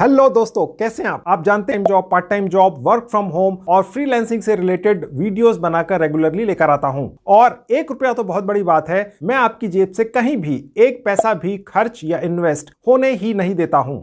Hello दोस्तों, कैसे हैं आप जानते हैं job, part time job, work from home और फ्रीलांसिंग से रिलेटेड वीडियोस बनाकर रेगुलरली लेकर आता हूं। और 1 रुपया तो बहुत बड़ी बात है, मैं आपकी जेब से कहीं भी 1 पैसा भी खर्च या इन्वेस्ट होने ही नहीं देता हूं।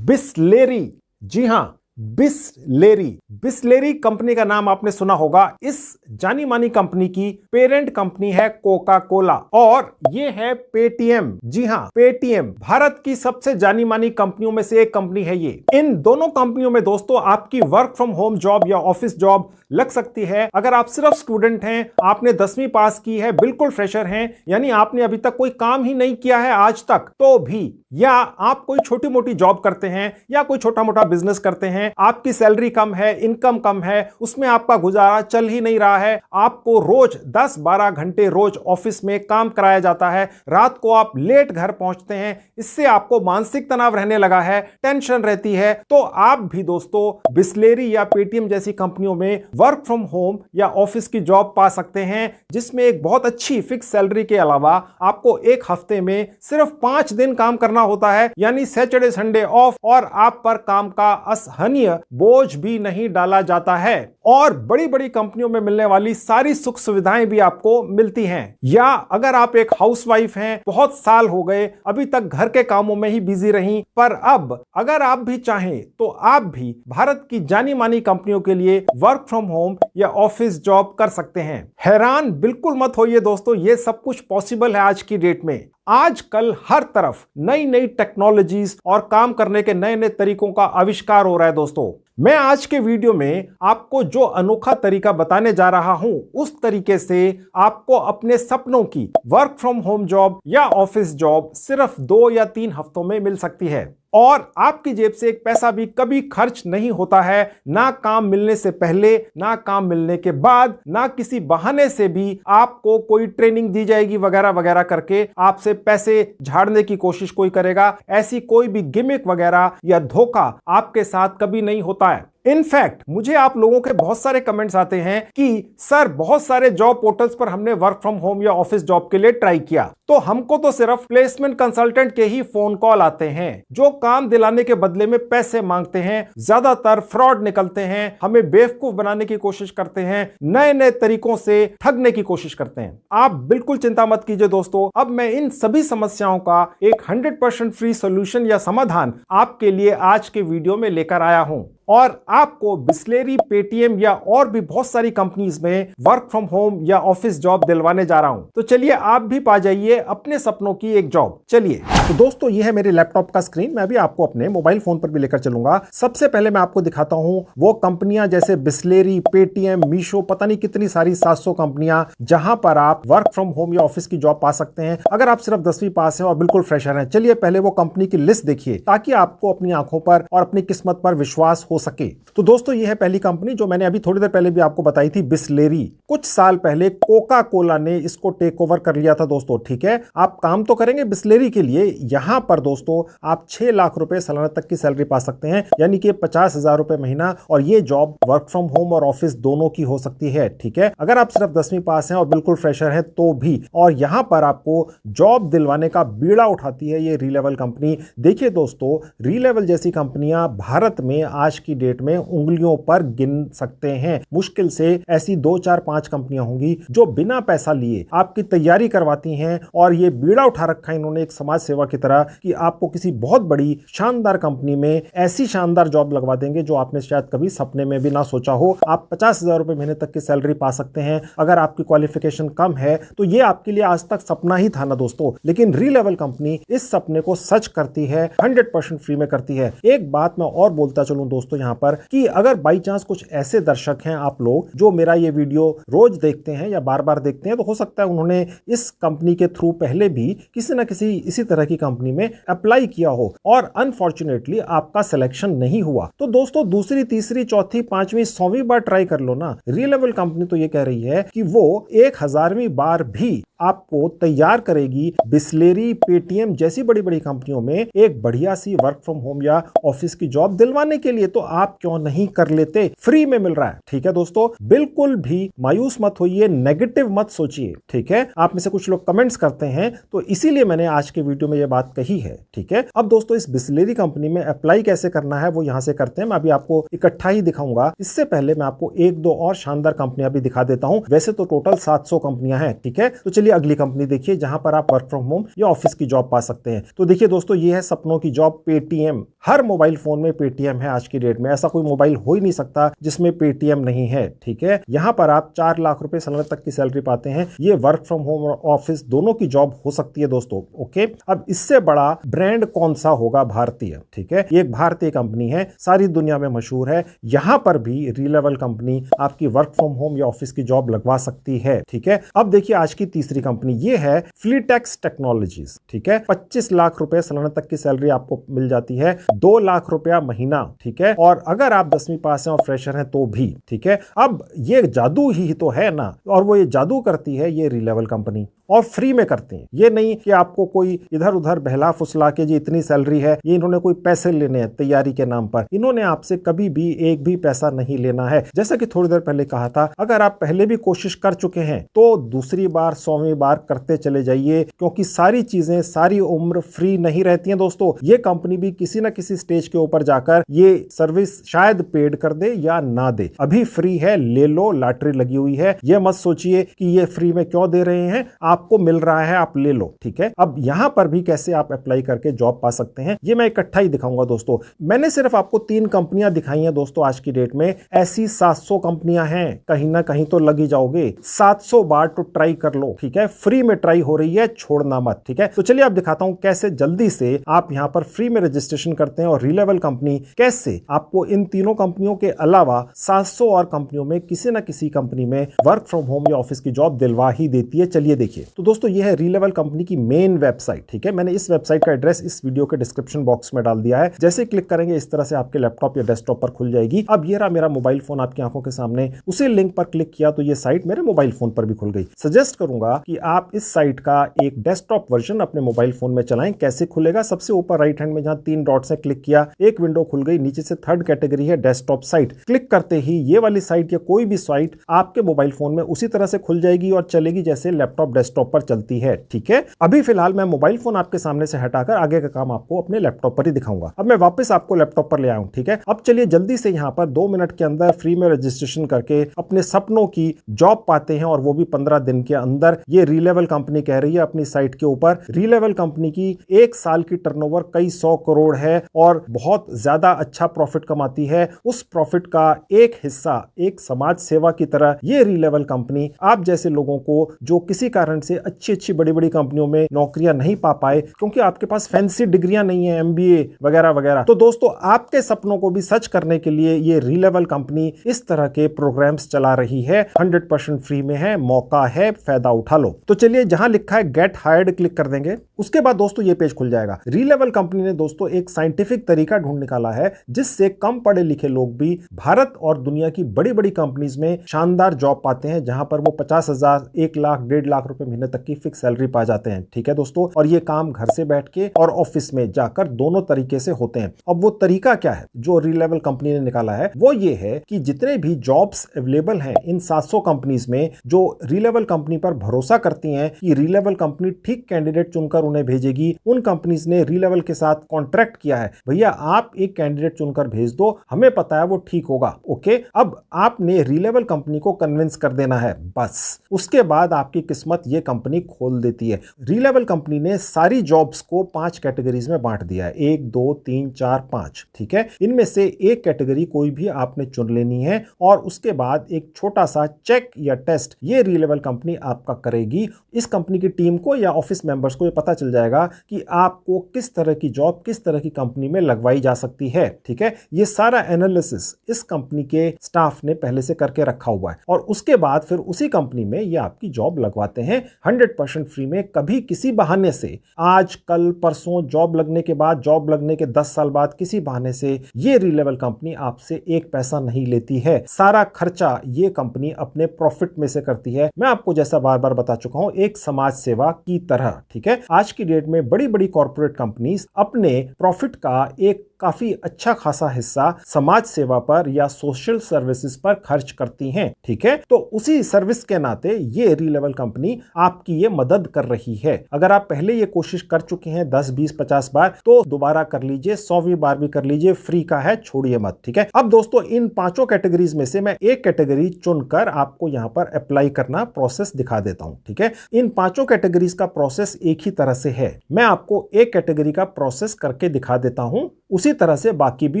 बिसलेरी, जी हां, बिसलेरी कंपनी का नाम आपने सुना होगा। इस जानी मानी कंपनी की पेरेंट कंपनी है कोका कोला और ये है पेटीएम। जी हां, पेटीएम भारत की सबसे जानी मानी कंपनियों में से एक कंपनी है ये। इन दोनों कंपनियों में दोस्तों आपकी वर्क फ्रॉम होम जॉब या ऑफिस जॉब लग सकती है। अगर आप सिर्फ स्टूडेंट हैं, आपने 10वीं पास की है, बिल्कुल फ्रेशर हैं, यानी आपने अभी तक कोई काम ही नहीं किया है आज तक, तो भी, या आप कोई छोटी मोटी जॉब करते हैं या कोई छोटा मोटा बिजनेस करते हैं, आपकी सैलरी कम है, इनकम कम है, उसमें आपका गुजारा चल ही नहीं रहा है, आपको रोज 10-12 घंटे रोज ऑफिस में काम कराया जाता है, रात को आप लेट घर पहुंचते हैं, इससे आपको मानसिक तनाव रहने लगा है, टेंशन रहती है, तो आप भी दोस्तों बिसलेरी या पेटीएम जैसी कंपनियों में वर्क फ्रॉम होम या ऑफिस की जॉब पा सकते हैं, जिसमें एक बहुत अच्छी फिक्स सैलरी के अलावा आपको एक हफ्ते में सिर्फ 5 दिन काम करना होता है, यानी सैटरडे संडे ऑफ, और आप पर काम का असहनीय बोझ भी नहीं डाला जाता है। और बड़ी बड़ी कंपनियों में मिलने वाली सारी सुख सुविधाएं भी आपको मिलती हैं। या अगर आप एक हाउसवाइफ हैं, बहुत साल हो गए अभी तक घर के कामों में ही बिजी रहीं, पर अब अगर आप भी चाहें तो आप भी भारत की जानी मानी कंपनियों के लिए वर्क फ्रॉम होम या ऑफिस जॉब कर सकते हैं। हैरान बिल्कुल मत होइए दोस्तों, ये सब कुछ पॉसिबल है आज की डेट में। आजकल हर तरफ नई नई टेक्नोलॉजीज और काम करने के नए नए तरीकों का आविष्कार हो रहा है दोस्तों। मैं आज के वीडियो में आपको जो अनोखा तरीका बताने जा रहा हूं, उस तरीके से आपको अपने सपनों की वर्क फ्रॉम होम जॉब या ऑफिस जॉब सिर्फ 2 या 3 हफ्तों में मिल सकती है। और आपकी जेब से 1 पैसा भी कभी खर्च नहीं होता है, ना काम मिलने से पहले, ना काम मिलने के बाद, ना किसी बहाने से भी आपको कोई ट्रेनिंग दी जाएगी वगैरह वगैरह करके आपसे पैसे झाड़ने की कोशिश कोई करेगा। ऐसी कोई भी गिमिक वगैरह या धोखा आपके साथ कभी नहीं होता है। इनफैक्ट मुझे आप लोगों के बहुत सारे कमेंट्स आते हैं कि सर, बहुत सारे जॉब पोर्टल्स पर हमने वर्क फ्रॉम होम या ऑफिस जॉब के लिए ट्राई किया, तो हमको तो सिर्फ प्लेसमेंट कंसल्टेंट के ही फोन कॉल आते हैं जो काम दिलाने के बदले में पैसे मांगते हैं, ज्यादातर फ्रॉड निकलते हैं, हमें बेवकूफ बनाने की कोशिश करते हैं, नए नए तरीकों से ठगने की कोशिश करते हैं। आप बिल्कुल चिंता मत कीजिए दोस्तों, अब मैं इन सभी समस्याओं का एक 100% फ्री सोल्यूशन या समाधान आपके लिए आज के वीडियो में लेकर आया हूं। और आपको बिसलेरी, पेटीएम या और भी बहुत सारी कंपनीज में वर्क फ्रॉम होम या ऑफिस जॉब दिलवाने जा रहा हूं। तो चलिए आप भी पा जाइए अपने सपनों की एक जॉब। चलिए तो दोस्तों, ये है मेरे लैपटॉप का स्क्रीन, मैं भी आपको अपने मोबाइल फोन पर भी लेकर चलूंगा। सबसे पहले मैं आपको दिखाता हूं वो कंपनियां जैसे बिसलेरी, पेटीएम, मीशो, पता नहीं कितनी सारी 700 कंपनियां जहां पर आप वर्क फ्रॉम होम या ऑफिस की जॉब पा सकते हैं अगर आप सिर्फ 10वीं पास हैं और बिल्कुल फ्रेशर हैं। चलिए पहले वो कंपनी की लिस्ट देखिए ताकि आपको अपनी आंखों पर और अपनी किस्मत पर विश्वास हो सके। तो दोस्तों, ये है पहली कंपनी जो मैंने अभी थोड़ी देर पहले भी आपको बताई थी, बिसलेरी। कुछ साल पहले कोका कोला ने इसको टेक ओवर कर लिया था दोस्तों। ठीक है, आप काम तो करेंगे बिसलेरी के लिए। यहां पर दोस्तों आप 6 लाख रुपए सालाना तक की सैलरी पा सकते हैं, यानी कि 50,000 रुपए महीना। और ये जॉब वर्क फ्रॉम होम और ऑफिस दोनों की हो सकती है। ठीक है, अगर आप सिर्फ 10वीं पास हैं और बिल्कुल फ्रेशर हैं तो भी। और यहां पर आपको जॉब दिलवाने का बीड़ा उठाती है ये रीलेवल कंपनी। देखिए दोस्तों, रीलेवल जैसी कंपनियां भारत में आज की डेट में उंगलियों पर गिन सकते हैं। मुश्किल से ऐसी 2, 4, 5 कंपनियां होंगी जो बिना पैसा लिए आपकी तैयारी करवाती हैं। और ये बीड़ा उठा रखा है इन्होंने एक समाज सेवा की तरह कि आपको किसी बहुत बड़ी शानदार कंपनी में ऐसी शानदार जॉब लगवा देंगे जो आपने शायद कभी सपने में भी ना सोचा हो। आप 50,000 रुपए महीने तक की सैलरी पा सकते हैं। अगर आपकी क्वालिफिकेशन कम है तो ये आपके लिए आज तक सपना ही था ना दोस्तों। लेकिन रीलेवल कंपनी इस सपने को सच करती है, 100% फ्री में करती है। एक बात मैं और बोलता चलूं दोस्तों यहां पर कि अगर बाई चांस कुछ ऐसे दर्शक हैं आप लोग जो मेरा ये वीडियो रोज देखते हैं या बार बार देखते हैं, तो हो सकता है उन्होंने इस कंपनी के थ्रू पहले भी किसी ना किसी इसी तरह की कंपनी में अप्लाई किया हो और अनफॉर्चुनेटली आपका सिलेक्शन नहीं हुआ। तो दोस्तों दूसरी, तीसरी, चौथी, 5वीं, 100वीं बार ट्राई कर लो ना। रीलेवल कंपनी तो ये कह रही है कि वो 1000वीं बार भी आपको तैयार करेगी बिसलेरी, पेटीएम जैसी बड़ी बड़ी कंपनियों में एक बढ़िया सी वर्क फ्रॉम होम या ऑफिस की जॉब दिलवाने के लिए। तो आप क्यों नहीं कर लेते, फ्री में मिल रहा है। ठीक है दोस्तों, बिल्कुल भी मायूस मत होइए, नेगेटिव मत सोचिए। ठीक है, आप में से कुछ लोग कमेंट्स करते हैं तो इसीलिए मैंने आज के वीडियो में यह बात कही है। ठीक है, अब दोस्तों इस बिसलेरी कंपनी में अप्लाई कैसे करना है वो यहां से करते हैं। मैं अभी आपको इकट्ठा ही दिखाऊंगा। इससे पहले मैं आपको एक दो और शानदार कंपनियां भी दिखा देता हूं। वैसे तो टोटल 700 कंपनियां हैं। ठीक है, तो चलिए अगली कंपनी देखिए जहां पर आप वर्क फ्रॉम होम या ऑफिस की जॉब पा सकते हैं। तो देखिए दोस्तों, ये है सपनों की जॉब पेटीएम। हर मोबाइल फोन में पेटीएम है आज की डेट में। ऐसा कोई मोबाइल हो ही नहीं सकता जिसमें पेटीएम नहीं है। ठीक है, यहां पर आप 4 लाख रुपए सालाना तक की सैलरी पाते हैं। ये वर्क फ्रॉम होम और ऑफिस दोनों की जॉब हो सकती है दोस्तों। ओके, अब इससे बड़ा ब्रांड कौन सा होगा भारतीय। ठीक है, ये एक भारतीय कंपनी है, सारी दुनिया में मशहूर है। यहां पर भी रीलेवल कंपनी आपकी वर्क फ्रॉम होम या ऑफिस की जॉब लगवा सकती है। ठीक है, अब देखिए आज की तीसरी कंपनी ये है फ्लीटेक्स टेक्नोलॉजीज। ठीक है, 25 लाख रुपए सालाना तक की सैलरी आपको मिल जाती है, 2 लाख रुपया महीना। ठीक है, और अगर आप 10वीं पास हैं और फ्रेशर हैं तो भी। ठीक है, अब ये जादू ही तो है ना, और वो ये जादू करती है ये रीलेवल कंपनी, और फ्री में करते हैं। ये नहीं कि आपको कोई इधर उधर बहला फुसला के जी इतनी सैलरी है, ये इन्होंने कोई पैसे लेने हैं तैयारी के नाम पर। इन्होंने आपसे कभी भी एक भी पैसा नहीं लेना है। जैसा कि थोड़ी देर पहले कहा था, अगर आप पहले भी कोशिश कर चुके हैं तो दूसरी बार 100वीं बार करते चले जाइए, क्योंकि सारी चीजें सारी उम्र फ्री नहीं रहती हैं दोस्तों। ये कंपनी भी किसी ना किसी स्टेज के ऊपर जाकर ये सर्विस शायद पेड कर दे या ना दे। अभी फ्री है, ले लो, लॉटरी लगी हुई है। ये मत सोचिए कि ये फ्री में क्यों दे रहे हैं, आपको मिल रहा है, आप ले लो। ठीक है, अब यहां पर भी कैसे आप अप्लाई करके जॉब पा सकते हैं ये मैं इकट्ठा ही दिखाऊंगा दोस्तों। मैंने सिर्फ आपको 3 कंपनियां दिखाई हैं दोस्तों आज की डेट में। ऐसी 700 कंपनियां हैं, कहीं ना कहीं तो लग ही जाओगे। 700 बार तो ट्राई कर लो। ठीक है, फ्री में ट्राई हो रही है, छोड़ना मत। ठीक है, तो चलिए आप दिखाता हूं कैसे जल्दी से आप यहां पर फ्री में रजिस्ट्रेशन करते हैं और रीलेवल कंपनी कैसे आपको इन तीनों कंपनियों के अलावा 700 और कंपनियों में किसी ना किसी कंपनी में वर्क फ्रॉम होम या ऑफिस की जॉब दिलवा ही देती है। चलिए देखिए, तो दोस्तों ये है रीलेवल कंपनी की मेन वेबसाइट। ठीक है, मैंने इस वेबसाइट का एड्रेस इस वीडियो के डिस्क्रिप्शन बॉक्स में डाल दिया है। जैसे क्लिक करेंगे इस तरह से आपके लैपटॉप या डेस्कटॉप पर खुल जाएगी। अब ये रहा मेरा मोबाइल फोन आपकी आंखों के सामने। उसी लिंक पर क्लिक किया तो ये साइट मेरे मोबाइल फोन पर भी खुल गई। सजेस्ट करूंगा कि आप इस साइट का एक डेस्कटॉप वर्जन अपने मोबाइल फोन में चलाएं। कैसे खुलेगा, सबसे ऊपर राइट हैंड में जहां 3 डॉट्स हैं क्लिक किया, एक विंडो खुल गई। नीचे से 3rd कैटेगरी है डेस्कटॉप साइट। क्लिक करते ही ये वाली साइट या कोई भी साइट आपके मोबाइल फोन में उसी तरह से खुल जाएगी और चलेगी जैसे लैपटॉप डेस्कटॉप पर चलती है। ठीक है, अभी फिलहाल मैं मोबाइल फोन आपके सामने से हटाकर आगे का काम आपको अपने लैपटॉप पर ही दिखाऊंगा। अब मैं वापस आपको लैपटॉप पर ले आऊं। ठीक है, अब चलिए जल्दी से यहां पर 2 मिनट के अंदर फ्री में रजिस्ट्रेशन करके अपने सपनों की जॉब पाते हैं, और वो भी 15 दिन के अंदर। ये रीलेवल कंपनी कह रही है अपनी साइट के ऊपर। रीलेवल कंपनी की 1 साल की टर्नओवर कई 100 करोड़ है और बहुत ज्यादा अच्छा प्रॉफिट कमाती है। उस प्रॉफिट का एक हिस्सा एक समाज सेवा की तरह ये रीलेवल कंपनी आप जैसे लोगों को जो किसी कारण से अच्छी बड़ी बड़ी कंपनियों में नौकरियां नहीं पा पाए क्योंकि आपके पास फैंसी डिग्रियां नहीं है, MBA वगैरह वगैरह, तो दोस्तों आपके सपनों को भी सच करने के लिए ये रीलेवल कंपनी इस तरह के प्रोग्राम्स चला रही है। 100% फ्री में है, मौका है, फायदा उठा लो। तो चलिए जहां लिखा है गेट हायर्ड क्लिक कर देंगे। उसके बाद दोस्तों ये पेज खुल जाएगा। रीलेवल कंपनी ने दोस्तों एक साइंटिफिक तरीका ढूंढ निकाला है जिससे कम पढ़े लिखे लोग भी भारत और दुनिया की बड़ी बड़ी कंपनीज में शानदार जॉब पाते हैं, जहां पर वो 50,000, 1 लाख, 1.5 लाख रुपए महीने तक की फिक्स सैलरी पा जाते हैं। ठीक है दोस्तों, और ये काम घर से बैठ के और ऑफिस में जाकर दोनों तरीके से होते हैं। अब वो तरीका क्या है जो रीलेवल कंपनी ने निकाला है, वो ये है कि जितने भी जॉब्स अवेलेबल हैं इन 700 कंपनीज में, जो रीलेवल कंपनी पर भरोसा करती हैं कि रीलेवल कंपनी ठीक कैंडिडेट चुनकर उन्हें भेजेगी, उन कंपनीज ने रीलेवल के साथ कॉन्ट्रैक्ट किया है। भैया आप एक कैंडिडेट चुनकर भेज दो, हमें पता है वो ठीक होगा। ओके, अब आपने रीलेवल कंपनी को कन्विंस कर देना है, बस उसके बाद आपकी किस्मत ये कंपनी खोल देती है। रीलेवल कंपनी ने सारी जॉब्स को 5 कैटेगरीज में बांट दिया है, 1, 2, 3, 4, 5। ठीक है, इनमें से एक कैटेगरी कोई भी आपने चुन लेनी है और उसके बाद एक छोटा सा चेक या टेस्ट ये रीलेवल कंपनी आपका करेगी। इस कंपनी की टीम को या ऑफिस मेंबर्स को ये पता चल जाएगा कि आपको किस तरह की जॉब किस तरह की कंपनी में लगवाई जा सकती है। ठीक है, ये सारा एनालिसिस इस कंपनी के स्टाफ ने पहले से करके रखा हुआ है और उसके बाद फिर उसी कंपनी में ये आपकी जॉब लगवाते हैं। 100% फ्री में। कभी किसी बहाने से आज कल परसों जॉब लगने के बाद, जॉब लगने के 10 साल बाद किसी बहाने से ये रीलेवल कंपनी आपसे एक पैसा नहीं लेती है। सारा खर्चा ये कंपनी अपने प्रॉफिट में से करती है। मैं आपको जैसा बार बार बता चुका हूं, एक समाज सेवा की तरह। ठीक है, आज की डेट में बड़ी बड़ी कॉर्पोरेट कंपनीज अपने प्रॉफिट का एक काफी अच्छा खासा हिस्सा समाज सेवा पर या सोशल सर्विसेज पर खर्च करती हैं। ठीक है, तो उसी सर्विस के नाते ये रीलेवल कंपनी आपकी ये मदद कर रही है। अगर आप पहले ये कोशिश कर चुके हैं 10, 20, 50 बार, तो दोबारा कर लीजिए, 100वीं बार भी कर लीजिए, फ्री का है, छोड़िए मत। ठीक है, अब दोस्तों इन पांचों कैटेगरीज में से मैं एक कैटेगरी चुनकर आपको यहां पर अप्लाई करना प्रोसेस दिखा देता हूं। ठीक है, इन पांचों कैटेगरीज का प्रोसेस एक ही तरह से है। मैं आपको एक कैटेगरी का प्रोसेस करके दिखा देता हूं, उसी तरह से बाकी भी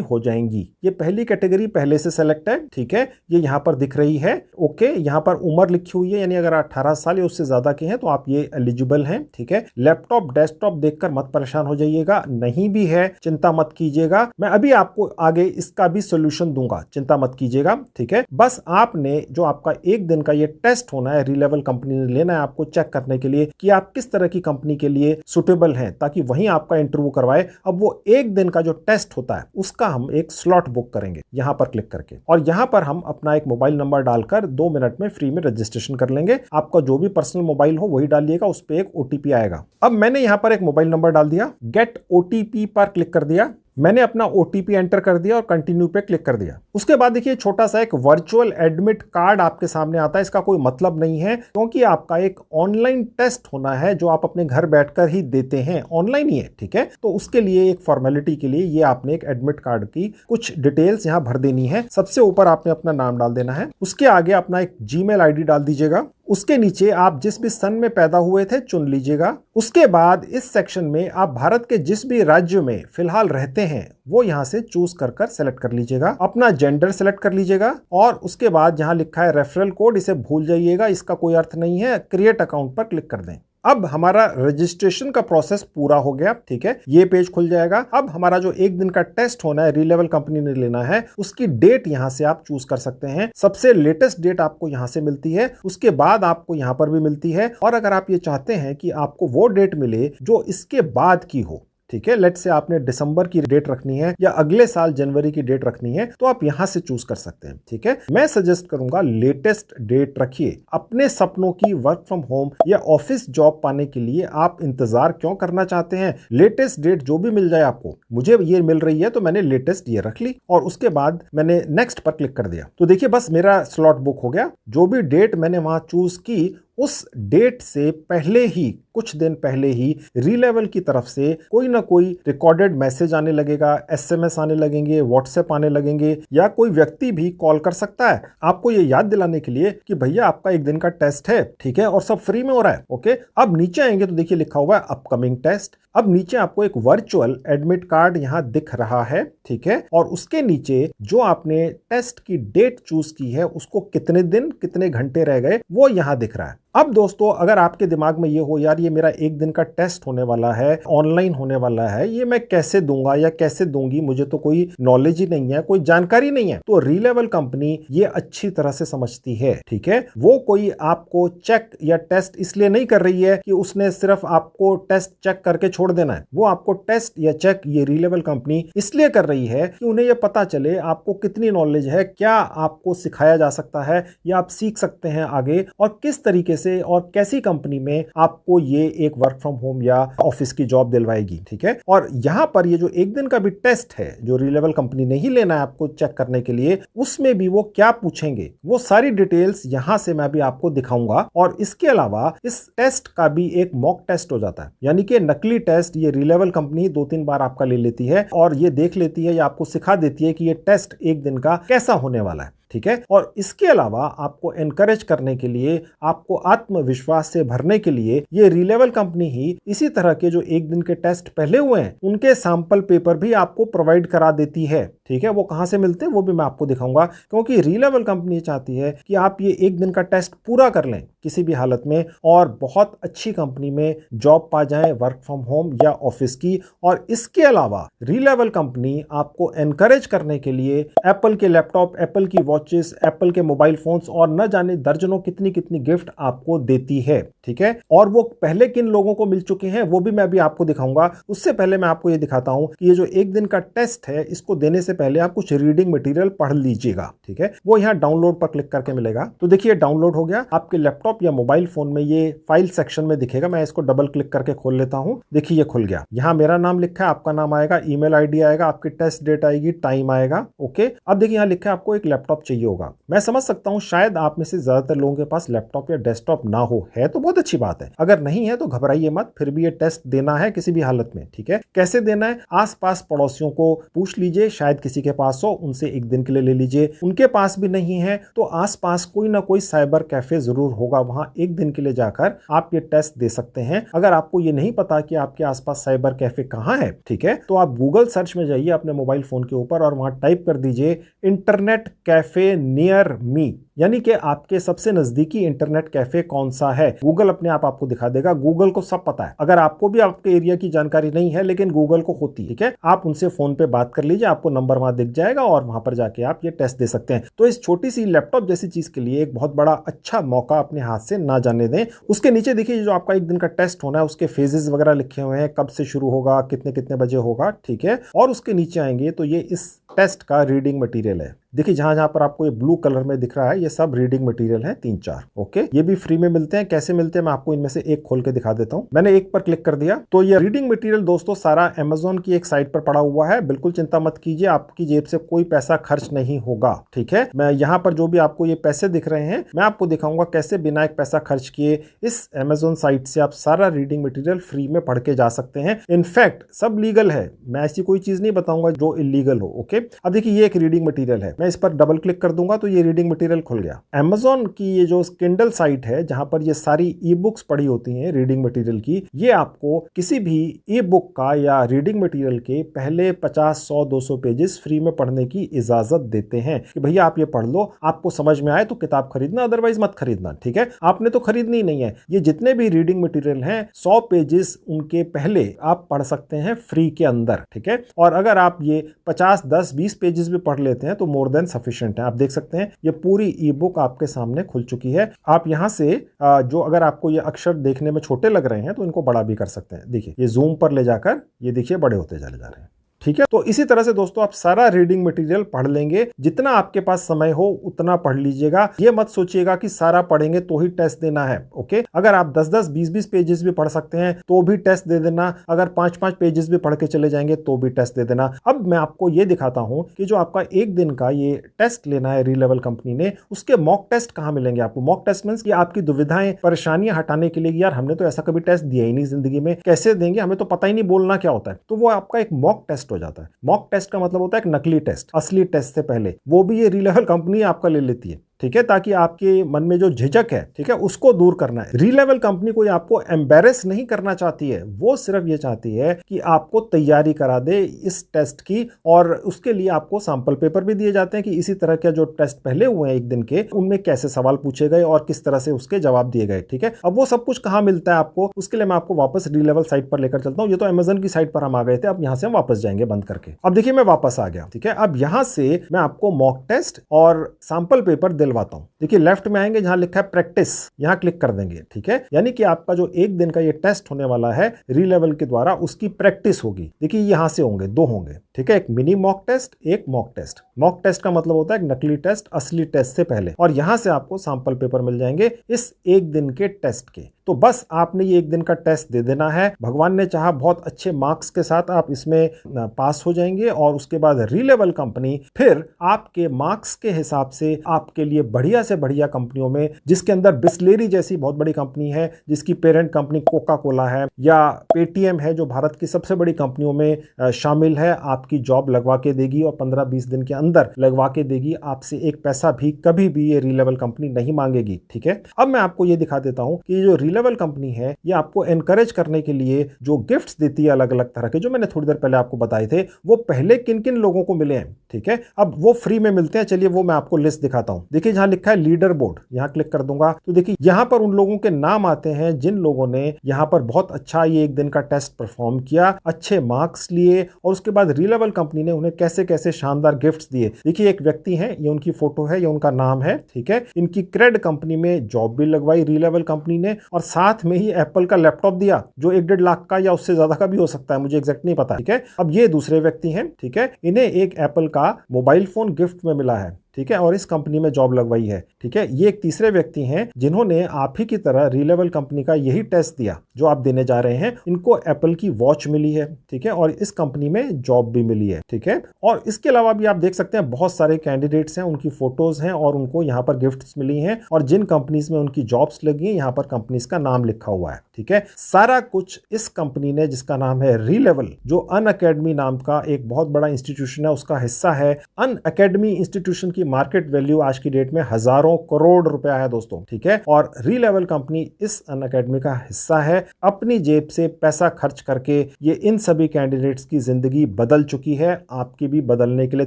हो जाएंगी। ये पहली कैटेगरी पहले से सेलेक्ट है। ठीक है, ये यहां पर दिख रही है। ओके, यहां पर उम्र लिखी हुई है, यानी अगर 18 साल या उससे ज्यादा के हैं तो आप ये एलिजिबल हैं। ठीक है, लैपटॉप डेस्कटॉप देखकर मत परेशान हो जाइएगा, नहीं भी है चिंता मत कीजिएगा। मैं अभी आपको आगे इसका भी सोल्यूशन दूंगा, चिंता मत कीजिएगा। ठीक है, बस आपने जो आपका एक दिन का ये टेस्ट होना है, रीलेवल कंपनी ने लेना है आपको चेक करने के लिए कि आप किस तरह की कंपनी के लिए सुटेबल हैं, ताकि वहीं आपका इंटरव्यू करवाए। अब वो एक दिन का जो टेस्ट होता है उसका हम एक स्लॉट बुक करेंगे यहां पर क्लिक करके, और यहां पर हम अपना एक मोबाइल नंबर डालकर 2 मिनट में फ्री में रजिस्ट्रेशन कर लेंगे। आपका जो भी पर्सनल मोबाइल हो वही डालिएगा, उस पर एक ओटीपी आएगा। अब मैंने यहां पर एक मोबाइल नंबर डाल दिया, गेट ओटीपी पर क्लिक कर दिया। मैंने अपना ओटीपी एंटर कर दिया और कंटिन्यू पे क्लिक कर दिया। उसके बाद देखिए छोटा सा एक वर्चुअल एडमिट कार्ड आपके सामने आता है। इसका कोई मतलब नहीं है, क्योंकि आपका एक ऑनलाइन टेस्ट होना है जो आप अपने घर बैठकर ही देते हैं, ऑनलाइन ही है। ठीक है, तो उसके लिए एक फॉर्मेलिटी के लिए ये आपने एक एडमिट कार्ड की कुछ डिटेल्स यहां भर देनी है। सबसे ऊपर आपने अपना नाम डाल देना है, उसके आगे अपना एक जीमेल आईडी डाल दीजिएगा, उसके नीचे आप जिस भी सन में पैदा हुए थे चुन लीजिएगा। उसके बाद इस सेक्शन में आप भारत के जिस भी राज्य में फिलहाल रहते हैं वो यहां से चूज कर सेलेक्ट कर लीजिएगा। अपना जेंडर सेलेक्ट कर लीजिएगा, और उसके बाद जहां लिखा है रेफरल कोड, इसे भूल जाइएगा, इसका कोई अर्थ नहीं है। क्रिएट अकाउंट पर क्लिक कर दें। अब हमारा रजिस्ट्रेशन का प्रोसेस पूरा हो गया। ठीक है, ये पेज खुल जाएगा। अब हमारा जो एक दिन का टेस्ट होना है, रीलेवल कंपनी ने लेना है, उसकी डेट यहां से आप चूज कर सकते हैं। सबसे लेटेस्ट डेट आपको यहां से मिलती है, उसके बाद आपको यहां पर भी मिलती है। और अगर आप ये चाहते हैं कि आपको वो डेट मिले जो इसके बाद की हो, ठीक है, लेट से आपने दिसंबर की डेट रखनी है या अगले साल जनवरी की डेट रखनी है, तो आप यहां से चूज कर सकते हैं। ठीक है, मैं सजेस्ट करूंगा लेटेस्ट डेट रखिए। अपने सपनों की वर्क फ्रॉम होम या ऑफिस जॉब पाने के लिए आप इंतजार क्यों करना चाहते हैं? लेटेस्ट डेट जो भी मिल जाए आपको, मुझे ये मिल रही है तो मैंने लेटेस्ट ये रख ली, और उसके बाद मैंने नेक्स्ट पर क्लिक कर दिया। तो देखिए बस मेरा स्लॉट बुक हो गया। जो भी डेट मैंने वहां चूज की, उस डेट से पहले ही, कुछ दिन पहले ही रीलेवल की तरफ से कोई ना कोई रिकॉर्डेड मैसेज आने लगेगा, एसएमएस आने लगेंगे, व्हाट्सएप आने लगेंगे, या कोई व्यक्ति भी कॉल कर सकता है आपको ये याद दिलाने के लिए कि भैया आपका एक दिन का टेस्ट है। ठीक है, और सब फ्री में हो रहा है। ओके, अब नीचे आएंगे तो देखिए लिखा हुआ है अपकमिंग टेस्ट। अब नीचे आपको एक वर्चुअल एडमिट कार्ड यहां दिख रहा है। ठीक है, और उसके नीचे जो आपने टेस्ट की डेट चूज की है, उसको कितने दिन कितने घंटे रह गए वो यहां दिख रहा है। अब दोस्तों अगर आपके दिमाग में ये हो, यार ये मेरा एक दिन का टेस्ट होने वाला है, ऑनलाइन होने वाला है, ये मैं कैसे दूंगा या कैसे दूंगी, मुझे तो कोई नॉलेज ही नहीं है, कोई जानकारी नहीं है, तो रीलेवल कंपनी ये अच्छी तरह से समझती है। ठीक है, वो कोई आपको चेक या टेस्ट इसलिए नहीं कर रही है कि उसने सिर्फ आपको टेस्ट चेक करके छोड़ देना है। वो आपको टेस्ट या चेक ये रीलेवल कंपनी इसलिए कर रही है कि उन्हें यह पता चले आपको कितनी नॉलेज है, क्या आपको सिखाया जा सकता है या आप सीख सकते हैं आगे, और किस तरीके से और कैसी कंपनी में आपको ये एक वर्क फ्रॉम होम या ऑफिस की जॉब दिलवाएगी। ठीक है, और यहां पर ये जो एक दिन का भी टेस्ट है जो रीलेवल कंपनी ने ही लेना है आपको चेक करने के लिए, उसमें भी वो क्या पूछेंगे वो सारी डिटेल्स यहां से मैं भी आपको दिखाऊंगा। और इसके अलावा इस टेस्ट का भी एक मॉक टेस्ट हो जाता है, यानी कि नकली टेस्ट ये रीलेवल कंपनी 2-3 बार आपका ले लेती है और ये देख लेती है या आपको सिखा देती है कि ये टेस्ट एक दिन का कैसा होने वाला है। ठीक है, और इसके अलावा आपको एनकरेज करने के लिए, आपको आत्मविश्वास से भरने के लिए, ये रीलेवल कंपनी ही इसी तरह के जो एक दिन के टेस्ट पहले हुए हैं उनके सैंपल पेपर भी आपको प्रोवाइड करा देती है। ठीक है, वो कहां से मिलते हैं वो भी मैं आपको दिखाऊंगा, क्योंकि रीलेवल कंपनी चाहती है कि आप ये एक दिन का टेस्ट पूरा कर लें किसी भी हालत में और बहुत अच्छी कंपनी में जॉब पा जाएं, वर्क फ्रॉम होम या ऑफिस की। और इसके अलावा रीलेवल कंपनी आपको एनकरेज करने के लिए एप्पल के लैपटॉप, एप्पल की वॉचेस, एप्पल के मोबाइल फोन्स और न जाने दर्जनों कितनी कितनी गिफ्ट आपको देती है। ठीक है, और वो पहले किन लोगों को मिल चुके हैं वो भी मैं अभी आपको दिखाऊंगा। उससे पहले मैं आपको ये दिखाता हूं कि ये जो एक दिन का टेस्ट है इसको देने से पहले आप कुछ रीडिंग मटेरियल पढ़ लीजिएगा। ठीक है, वो यहां डाउनलोड पर क्लिक करके मिलेगा। तो देखिए डाउनलोड हो गया, आपके लैपटॉप या मोबाइल फोन में ये फाइल सेक्शन में दिखेगा। मैं इसको डबल क्लिक करके खोल लेता हूं। देखिए ये खुल गया, यहां मेरा नाम लिखा है, आपका नाम आएगा, ईमेल आईडी आएगा, आपकी टेस्ट डेट आएगी, टाइम आएगा। ओके, अब देखिए यहां लिखा है आपको एक लैपटॉप चाहिए होगा। मैं समझ सकता हूं शायद आप में से ज्यादातर लोगों के पास लैपटॉप या डेस्कटॉप ना हो, है तो बहुत अच्छी बात है। अगर नहीं है तो घबराइए मत, फिर भी ये टेस्ट देना है किसी भी हालत में। ठीक है, कैसे देना है? आसपास पड़ोसियों को पूछ लीजिए, शायद किसी के पास हो, उनसे एक दिन के लिए ले लीजिए। उनके पास भी नहीं है तो आसपास कोई ना कोई साइबर कैफे जरूर होगा, वहां एक दिन के लिए जाकर आप ये टेस्ट दे सकते हैं। अगर आपको ये नहीं पता कि आपके आसपास साइबर कैफे कहां है, ठीक है, तो आप गूगल सर्च में जाइए अपने मोबाइल फोन के ऊपर और वहां टाइप कर दीजिए इंटरनेट कैफे नियर मी, यानी कि आपके सबसे नजदीकी इंटरनेट कैफे कौन सा है। गूगल अपने आप आपको दिखा देगा, गूगल को सब पता है। अगर आपको भी आपके एरिया की जानकारी नहीं है लेकिन गूगल को होती है, ठीक है, आप उनसे फोन पे बात कर लीजिए, आपको नंबर वहां दिख जाएगा और वहां पर जाके आप ये टेस्ट दे सकते हैं। तो इस छोटी सी लैपटॉप जैसी चीज के लिए एक बहुत बड़ा अच्छा मौका अपने हाथ से ना जाने दें। उसके नीचे देखिए जो आपका एक दिन का टेस्ट होना है उसके फेजेस वगैरह लिखे हुए हैं, कब से शुरू होगा, कितने कितने बजे होगा। ठीक है, और उसके नीचे आएंगे तो ये इस टेस्ट का रीडिंग मटेरियल है। देखिए जहां जहां पर आपको ये ब्लू कलर में दिख रहा है ये सब रीडिंग मटेरियल है, 3-4। ओके, ये भी फ्री में मिलते हैं। कैसे मिलते हैं मैं आपको इनमें से एक खोल के दिखा देता हूं। मैंने एक पर क्लिक कर दिया तो ये रीडिंग मटेरियल दोस्तों सारा अमेज़न की एक साइट पर पड़ा हुआ है। बिल्कुल चिंता मत कीजिए, आपकी जेब से कोई पैसा खर्च नहीं होगा। ठीक है, मैं यहाँ पर जो भी आपको ये पैसे दिख रहे हैं मैं आपको दिखाऊंगा कैसे बिना एक पैसा खर्च किए इस अमेज़न साइट से आप सारा रीडिंग मटेरियल फ्री में पढ़ के जा सकते हैं। इनफैक्ट सब लीगल है, मैं ऐसी कोई चीज नहीं बताऊंगा जो इलीगल हो। ओके, अब देखिए ये एक रीडिंग मटेरियल है, मैं इस पर डबल क्लिक कर दूंगा तो ये रीडिंग मटेरियल खुल गया। अमेज़न की ये जो किंडल साइट है जहां पर ये सारी ई बुक्स पड़ी होती हैं रीडिंग मटेरियल की, ये आपको किसी भी ई बुक का या रीडिंग मटेरियल के पहले 50, 100, 200 पेजेस फ्री में पढ़ने की इजाजत देते हैं कि भैया आप ये पढ़ लो, आपको समझ में आए तो किताब खरीदना, अदरवाइज मत खरीदना। ठीक है, आपने तो खरीदनी नहीं है। ये जितने भी रीडिंग मटेरियल हैं 100 पेजेस उनके पहले आप पढ़ सकते हैं फ्री के अंदर। ठीक है, और अगर आप ये 50, 10, 20 पेजेस भी पढ़ लेते हैं तो मोर देन सफिशिएंट है। आप देख सकते हैं ये पूरी ई बुक आपके सामने खुल चुकी है। आप यहां से जो अगर आपको ये अक्षर देखने में छोटे लग रहे हैं तो इनको बड़ा भी कर सकते हैं। देखिए ये जूम पर ले जाकर ये देखिए बड़े होते चले जा रहे हैं। ठीक है, तो इसी तरह से दोस्तों आप सारा रीडिंग मटेरियल पढ़ लेंगे, जितना आपके पास समय हो उतना पढ़ लीजिएगा। ये मत सोचिएगा कि सारा पढ़ेंगे तो ही टेस्ट देना है। ओके, अगर आप 10-10, 20-20 पेजेस भी पढ़ सकते हैं तो भी टेस्ट दे देना, अगर 5-5 पेजेस भी पढ़ के चले जाएंगे तो भी टेस्ट दे देना। अब मैं आपको ये दिखाता हूं कि जो आपका एक दिन का ये टेस्ट लेना है रीलेवल कंपनी ने, उसके मॉक टेस्ट कहां मिलेंगे आपको। मॉक टेस्ट मींस कि आपकी दुविधाएं, परेशानियां हटाने के लिए, यार हमने तो ऐसा कभी टेस्ट दिया ही नहीं जिंदगी में, कैसे देंगे, हमें तो पता ही नहीं बोलना क्या होता है, तो वो आपका एक मॉक टेस्ट हो जाता है। मॉक टेस्ट का मतलब होता है एक नकली टेस्ट, असली टेस्ट से पहले, वो भी ये रीलेवल कंपनी आपका ले लेती है। ठीक है, ताकि आपके मन में जो झिझक है, ठीक है, उसको दूर करना है। रीलेवल कंपनी कोई आपको एम्बेरेस नहीं करना चाहती है, वो सिर्फ ये चाहती है कि आपको तैयारी करा दे इस टेस्ट की, और उसके लिए आपको सैंपल पेपर भी दिए जाते हैं कि इसी तरह के जो टेस्ट पहले हुए हैं एक दिन के, उनमें कैसे सवाल पूछे गए और किस तरह से उसके जवाब दिए गए। ठीक है, अब वो सब कुछ कहां मिलता है आपको, उसके लिए मैं आपको वापस रीलेवल साइट पर लेकर चलता हूं। ये तो अमेज़न की साइट पर हम आ गए थे, अब यहां से हम वापस जाएंगे बंद करके। अब देखिए मैं वापस आ गया। ठीक है, अब यहां से मैं आपको मॉक टेस्ट और सैंपल पेपर दिलवाता हूं। देखिए लेफ्ट में आएंगे जहां लिखा है प्रैक्टिस, यहां क्लिक कर देंगे। ठीक है, यानी कि आपका जो एक दिन का ये टेस्ट होने वाला है रीलेवल के द्वारा, उसकी प्रैक्टिस होगी। देखिए यहां से होंगे, 2 होंगे। ठीक है, एक मिनी मॉक टेस्ट, एक मॉक टेस्ट। मॉक टेस्ट का मतलब होता है एक नकली टेस्ट असली टेस्ट से पहले, और यहां से आपको सैंपल पेपर मिल जाएंगे इस एक दिन के टेस्ट के। तो बस आपने ये एक दिन का टेस्ट दे देना है, भगवान ने चाहा बहुत अच्छे मार्क्स के साथ आप इसमें पास हो जाएंगे, और उसके बाद रीलेवल कंपनी फिर आपके मार्क्स के हिसाब से आपके लिए बढ़िया से बढ़िया कंपनियों में, जिसके अंदर बिस्लेरी जैसी बहुत बड़ी कंपनी है, जिसकी पेरेंट कंपनी कोका कोला है, या पेटीएम है जो भारत की सबसे बड़ी कंपनियों में शामिल है, आपकी जॉब लगवा के देगी और 15-20 दिन के अंदर लगवा के देगी। आपसे एक पैसा भी कभी भी ये रीलेवल कंपनी नहीं मांगेगी। ठीक है, अब मैं आपको ये दिखा देता हूं कि जो रीलेवल कंपनी है ये आपको एनकरेज करने के लिए जो गिफ्ट्स देती है अलग अलग तरह के, जो मैंने थोड़ी देर पहले आपको बताए थे, वो पहले किन किन लोगों को मिले हैं। ठीक है, अब वो फ्री में मिलते हैं। चलिए वो मैं आपको लिस्ट दिखाता हूं। देखिए जहां लिखा है लीडर बोर्ड, यहां क्लिक कर दूंगा तो देखिए यहां पर उन लोगों के नाम आते हैं जिन लोगों ने यहां पर बहुत अच्छा ये एक दिन का टेस्ट परफॉर्म किया, अच्छे मार्क्स लिए और उसके बाद रीलेवल कंपनी ने उन्हें कैसे कैसे शानदार गिफ्ट्स दिए। देखिए एक व्यक्ति है, ये उनकी फोटो है, ये उनका नाम है। ठीक है, इनकी क्रेड कंपनी में जॉब भी लगवाई रीलेवल कंपनी ने और साथ में ही एप्पल का लैपटॉप दिया जो 1-1.5 लाख का या उससे ज्यादा का भी हो सकता है, मुझे एग्जैक्ट नहीं पता। ठीक है, अब ये दूसरे व्यक्ति हैं। ठीक है, इन्हें एक एप्पल का मोबाइल फोन गिफ्ट में मिला है। ठीक है, और इस कंपनी में जॉब लगवाई है। ठीक है, ये एक तीसरे व्यक्ति हैं जिन्होंने आप ही की तरह रीलेवल कंपनी का यही टेस्ट दिया जो आप देने जा रहे हैं। इनको एप्पल की वॉच मिली है। ठीक है, और इस कंपनी में जॉब भी मिली है। ठीक है, और इसके अलावा भी आप देख सकते हैं बहुत सारे कैंडिडेट्स हैं, उनकी फोटोज हैं और उनको यहाँ पर गिफ्ट्स मिली हैं और जिन कंपनीज में उनकी जॉब्स लगी हैं यहाँ पर कंपनीज का नाम लिखा हुआ है। ठीक है, सारा कुछ इस कंपनी ने जिसका नाम है रीलेवल, जो अनअकैडमी नाम का एक बहुत बड़ा इंस्टीट्यूशन है उसका हिस्सा है। अनअकैडमी इंस्टीट्यूशन की मार्केट वैल्यू आज की डेट में हजारों करोड़ रुपया है दोस्तों। ठीक है, और रीलेवल कंपनी इस अनअकैडमी का हिस्सा है। अपनी जेब से पैसा खर्च करके ये इन सभी कैंडिडेट्स की जिंदगी बदल चुकी है, आपकी भी बदलने के लिए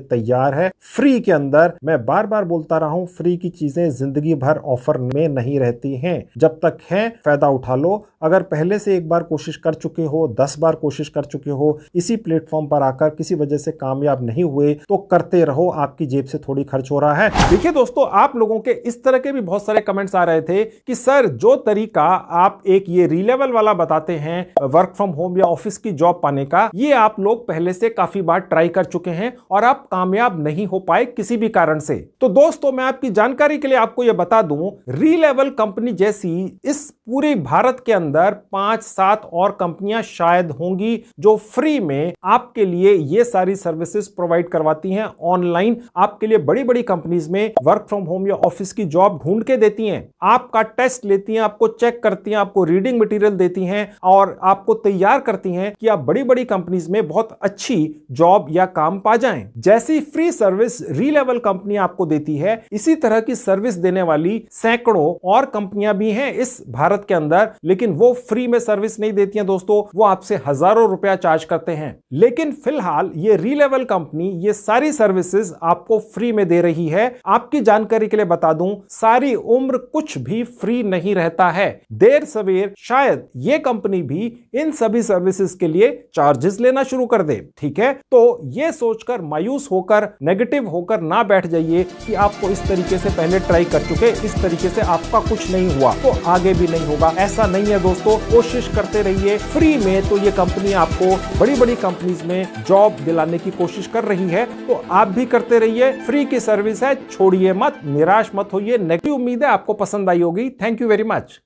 तैयार है। फ्री के अंदर, मैं बार बार बोलता रहा हूं, फ्री की चीजें जिंदगी भर ऑफर में नहीं रहती हैं। जब तक है फायदा उठा लो। अगर पहले से एक बार कोशिश कर चुके हो, 10 बार कोशिश कर चुके हो, इसी प्लेटफॉर्म पर आकर किसी वजह से कामयाब नहीं हुए तो करते रहो, आपकी जेब से थोड़ी खर्च हो रहा है। देखिए दोस्तों, आप लोगों के इस तरह के भी बहुत सारे कमेंट्स आ रहे थे कि सर जो तरीका आप एक ये रीलेवल वाला बताते हैं वर्क फ्रॉम होम या ऑफिस की जॉब पाने का, ये आप लोग पहले से काफी बार ट्राई कर चुके हैं और आप कामयाब नहीं हो पाए किसी भी कारण से। तो दोस्तों मैं आपकी जानकारी के लिए आपको यह बता दूं, रीलेवल कंपनी जैसी इस पूरे भारत के अंदर 5-7 और कंपनियां शायद होंगी जो फ्री में आपके लिए ये सारी सर्विसेज प्रोवाइड करवाती हैं। ऑनलाइन आपके लिए बड़ी बड़ी कंपनीज में वर्क फ्रॉम होम या ऑफिस की जॉब ढूंढ के देती हैं, आपका टेस्ट लेती हैं, आपको चेक करती हैं, आपको रीडिंग मटेरियल देती हैं और आपको तैयार करती हैं कि आप बड़ी बड़ी कंपनीज में बहुत अच्छी जॉब या काम पा जाएं। जैसी फ्री सर्विस रीलेवल कंपनी आपको देती है, इसी तरह की सर्विस देने वाली सैकड़ों और कंपनियां भी हैं इस भारत के अंदर, लेकिन वो फ्री में सर्विस नहीं देती हैं दोस्तों, वो आपसे हजारों रुपया चार्ज करते हैं। लेकिन फिलहाल ये रीलेवल कंपनी ये सारी सर्विसेज आपको फ्री में दे रही है। आपकी जानकारी के लिए बता दूं, सारी उम्र कुछ भी फ्री नहीं रहता है। देर सवेर शायद ये कंपनी भी इन सभी सर्विसेज के लिए चार्जेस लेना शुरू कर दे। ठीक है, तो ये सोचकर मायूस होकर, नेगेटिव होकर ना बैठ जाइए कि आपको इस तरीके से पहले ट्राई कर चुके, इस तरीके से आपका कुछ नहीं हुआ तो आगे भी नहीं होगा। ऐसा नहीं है दोस्तों, कोशिश करते रहिए। फ्री में तो ये कंपनी आपको बड़ी बड़ी कंपनीज में जॉब दिलाने की कोशिश कर रही है, तो आप भी करते रहिए। फ्री की सर्विस है, छोड़िए मत, निराश मत होइए। नेगेटिव उम्मीद है आपको पसंद आई होगी। Thank you very much.